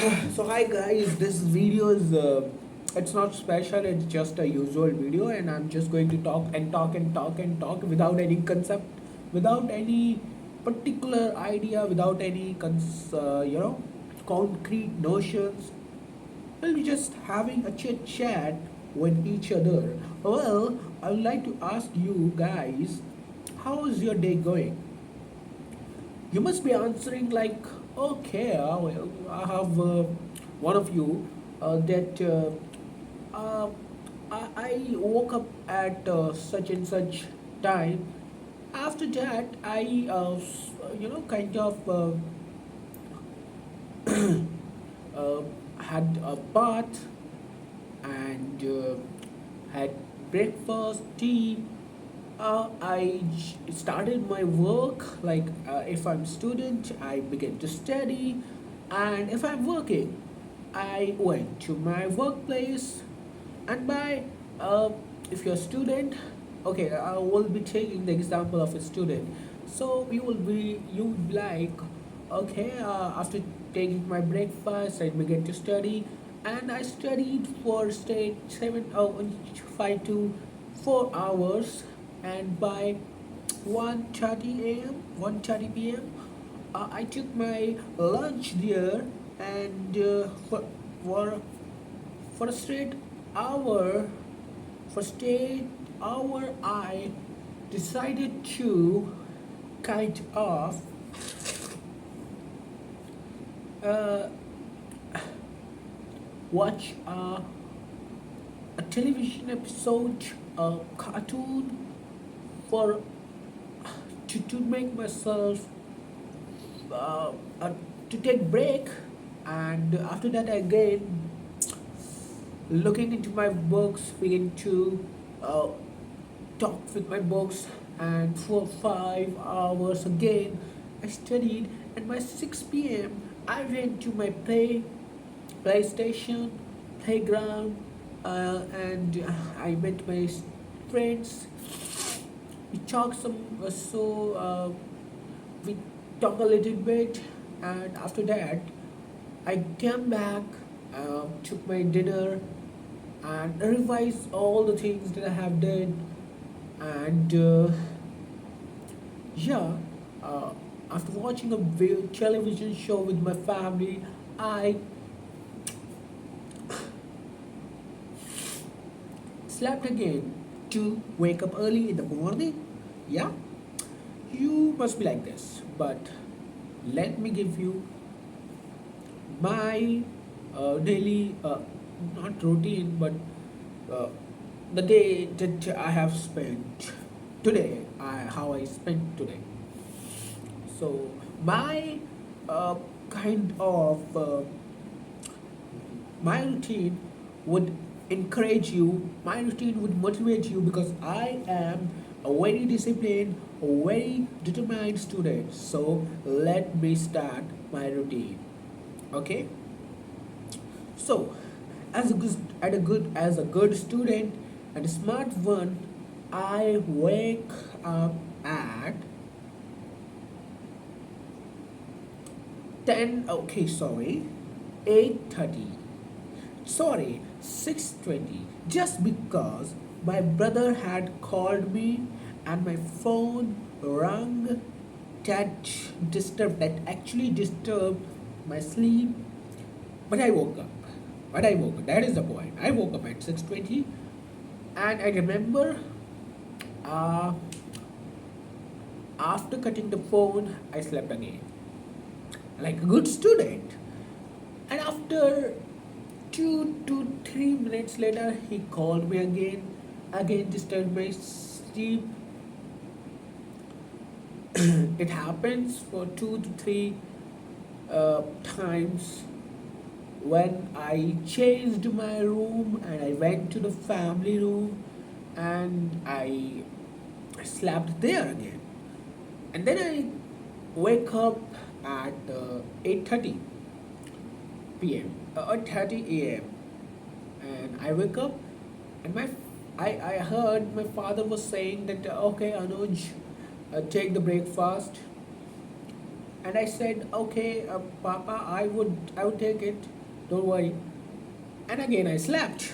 So hi guys, this video is it's not special. It's just a usual video, and I'm just going to talk and talk and talk and talk without any concept, without any particular idea, without any concrete notions. We'll be just having a chit chat with each other. Well, I would like to ask you guys, how is your day going? You must be answering like, okay, well, I have one of you that uh, I woke up at such and such time. After that, I, kind of uh, had a bath and had breakfast, tea. Started my work. Like if I'm student, I begin to study, and if I'm working, I went to my workplace. And by if you're a student, okay, I will be taking the example of a student. So you would be like, okay, after taking my breakfast, I began to study, and I studied for say 5 to 4 hours, and by 1:30 p.m., I took my lunch there, and for for a straight hour, for straight hour, I decided to kind of uh, watch a television episode, a cartoon, for to make myself uh, to take break. And after that, again looking into my books, begin to uh, talk with my books, and for 5 hours again I studied. And by 6 p.m. I went to my PlayStation playground, and I met my friends. We talked we talk a little bit, and after that I came back, took my dinner, and revised all the things that I have done. And yeah, uh, after watching a television show with my family, I slept again to wake up early in the morning. Yeah, you must be like this, but let me give you my daily, not routine, but uh, the day that I have spent today, how I spent today. So my uh, kind of my routine would encourage you. My routine would motivate you, because I am a very disciplined, a very determined student. So let me start my routine. Okay. So, as a good student and a smart one, I wake up at 10. Okay, sorry, 8:30. Sorry, 6:20. Just because my brother had called me and my phone rang, that actually disturbed my sleep. But I woke up. But I woke up. That is the point. I woke up at 6:20, and I remember uh, after cutting the phone, I slept again like a good student. And after 2 to 3 minutes later, he called me again disturbed my sleep. It happens for 2 to 3 times. When I changed my room and I went to the family room, and I slept there again. And then I wake up at 8:30 p.m. 8:30 a.m. And I wake up, and I heard my father was saying that, okay, Anuj, take the breakfast. And I said, okay, Papa, I would take it. Don't worry. And again, I slept.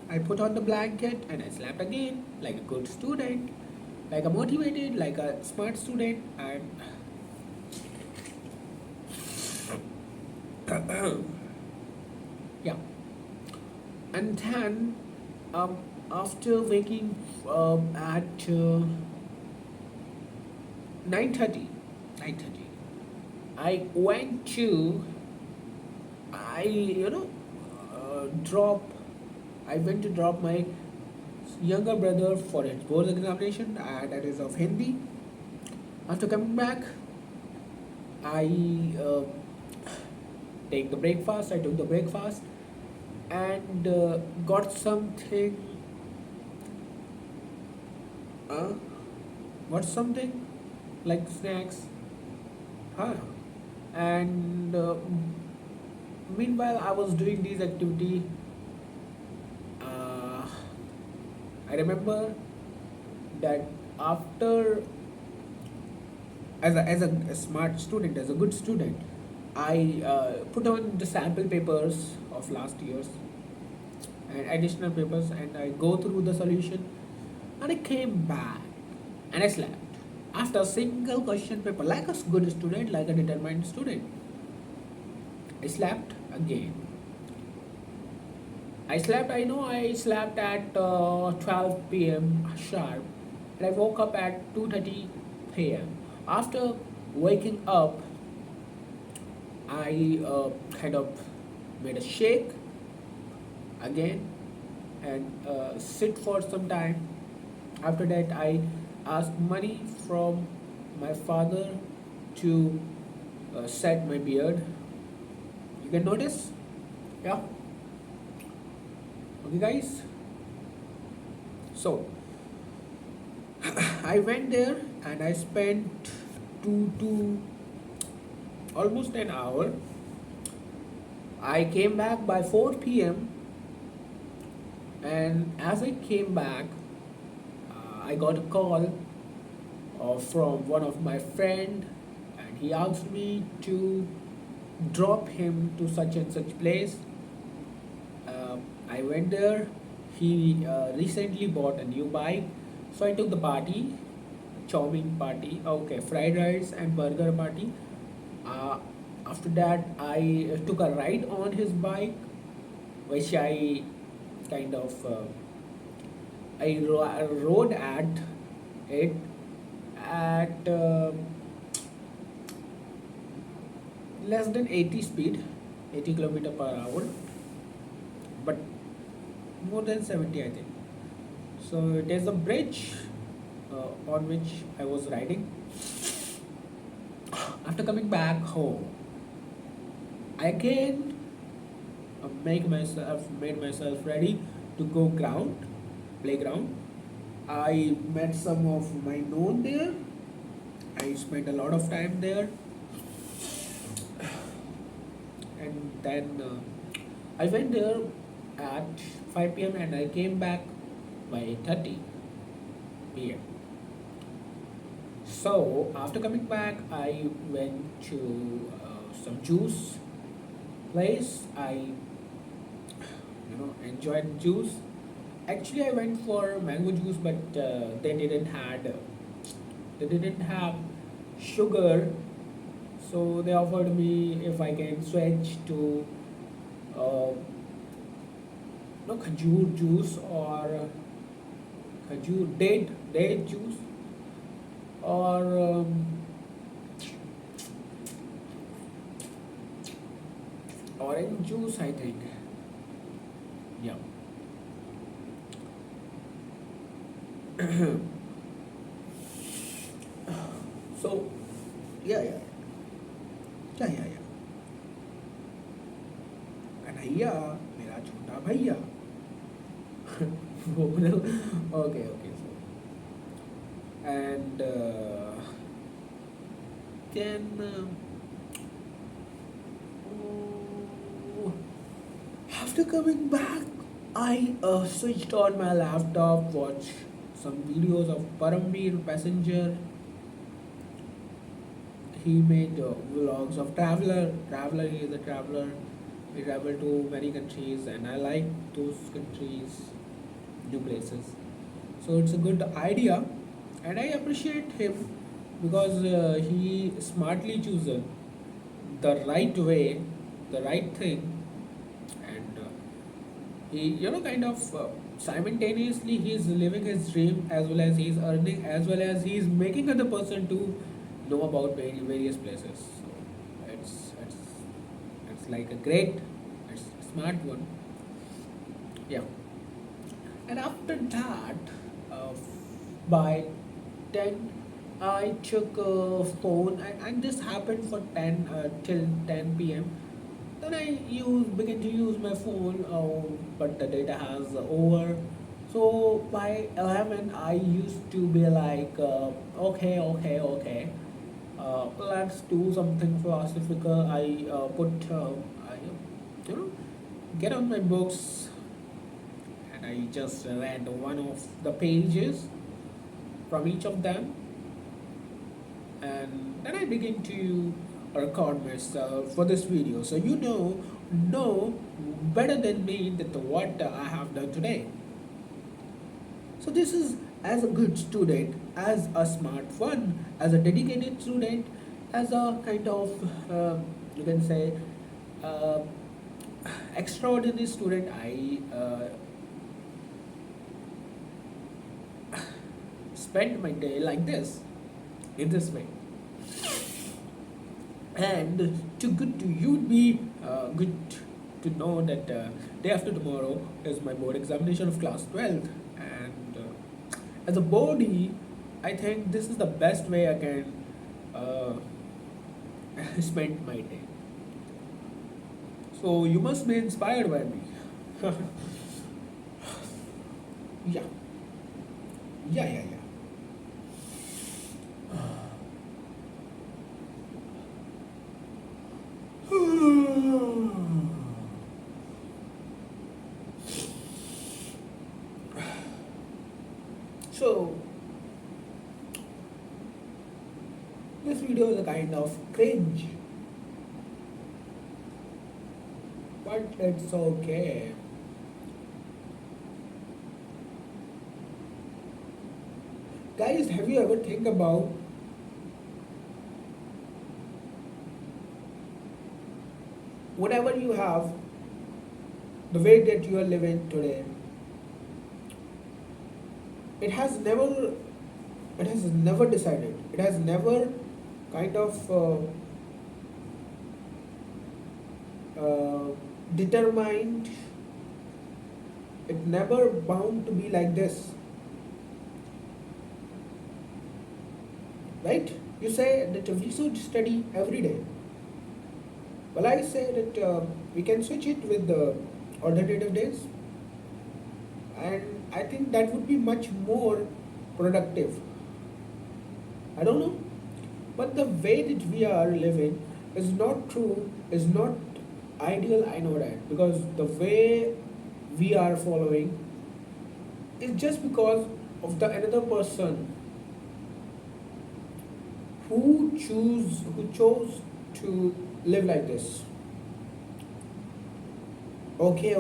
I put on the blanket and I slept again, like a good student, like a motivated, like a smart student. And yeah, and then um, after waking at 9:30, 9:30, I went to I you know drop I went to drop my younger brother for his board examination, that is of Hindi. After coming back, I take the breakfast. I took the breakfast and got something. Uh, got something like snacks. Huh? And meanwhile, I was doing these activity. Uh, I remember that after as a smart student, as a good student, I put on the sample papers of last year's and additional papers, and I go through the solution, and I came back and I slept. After a single question paper, like a good student, like a determined student, I slept again. I know I slept at 12 p.m. sharp, and I woke up at 2:30 p.m. After waking up, I kind of made a shake again and sit for some time. After that, I asked money from my father to set my beard. You can notice, yeah. Okay, guys. So I went there and I spent two to almost an hour. I came back by 4 p.m. and as I came back, I got a call from one of my friend, and he asked me to drop him to such and such place. Uh, I went there. He recently bought a new bike, so I took the party, chow mein party, okay, fried rice and burger party. Uh, After that, I took a ride on his bike, which I kind of rode at it at less than 80 speed, 80 kilometer per hour, but more than 70, I think. So it is a bridge on which I was riding. After coming back home, I again made myself ready to go playground. I met some of my known there. I spent a lot of time there, and then I went there at 5 p.m. and I came back by 8:30 p.m. So after coming back, I went to some juice place. I enjoyed juice. Actually, I went for mango juice, but they didn't have sugar, so they offered me if I can switch to no khajur juice or khajur date juice or orange juice, I think. Yeah. So yeah, yeah, yeah, yeah, yeah. Kanhaiya मेरा छोटा भैया. वो बोले, okay, okay. So and then oh, after coming back, I switched on my laptop, watched some videos of Paramveer Passenger. he made vlogs of traveler. He is a traveler. He traveled to many countries, and I like those countries, new places. So it's a good idea, and I appreciate him because he smartly chosen the right way, the right thing, and he kind of simultaneously he's living his dream as well as he's earning as well as he's making other person to know about various places. So it's it's like a great, it's a smart one. Yeah. And after that, uh, by 10, I took a phone, and this happened for 10 till 10 p.m. Then I began to use my phone, but the data has over. So by 11, I used to be like, okay, okay, okay. Let's do something philosophical. I, you know, get on my books, and I just read one of the pages from each of them, and then I begin to record myself for this video. So know better than me that what I have done today. So this is as a good student, as a smart one, as a dedicated student, as a kind of you can say uh, extraordinary student. I spend my day like this, in this way. And to good to you would be good to know that day after tomorrow is my board examination of class 12th, and as a body I think this is the best way I can uh, spend my day. So you must be inspired by me. Yeah, yeah. So this video is a kind of cringe, but it's okay. Guys, have you ever think about whatever you have, the way that you are living today, it has never it has never decided. It has never kind of uh, determined. It never bound to be like this, right? You say that we should study every day. Well, I say that we can switch it with the alternative days, and I think that would be much more productive. I don't know, but the way that we are living is not true, is not ideal. I know that because the way we are following is just because of the another person who chose to live like this. Okay.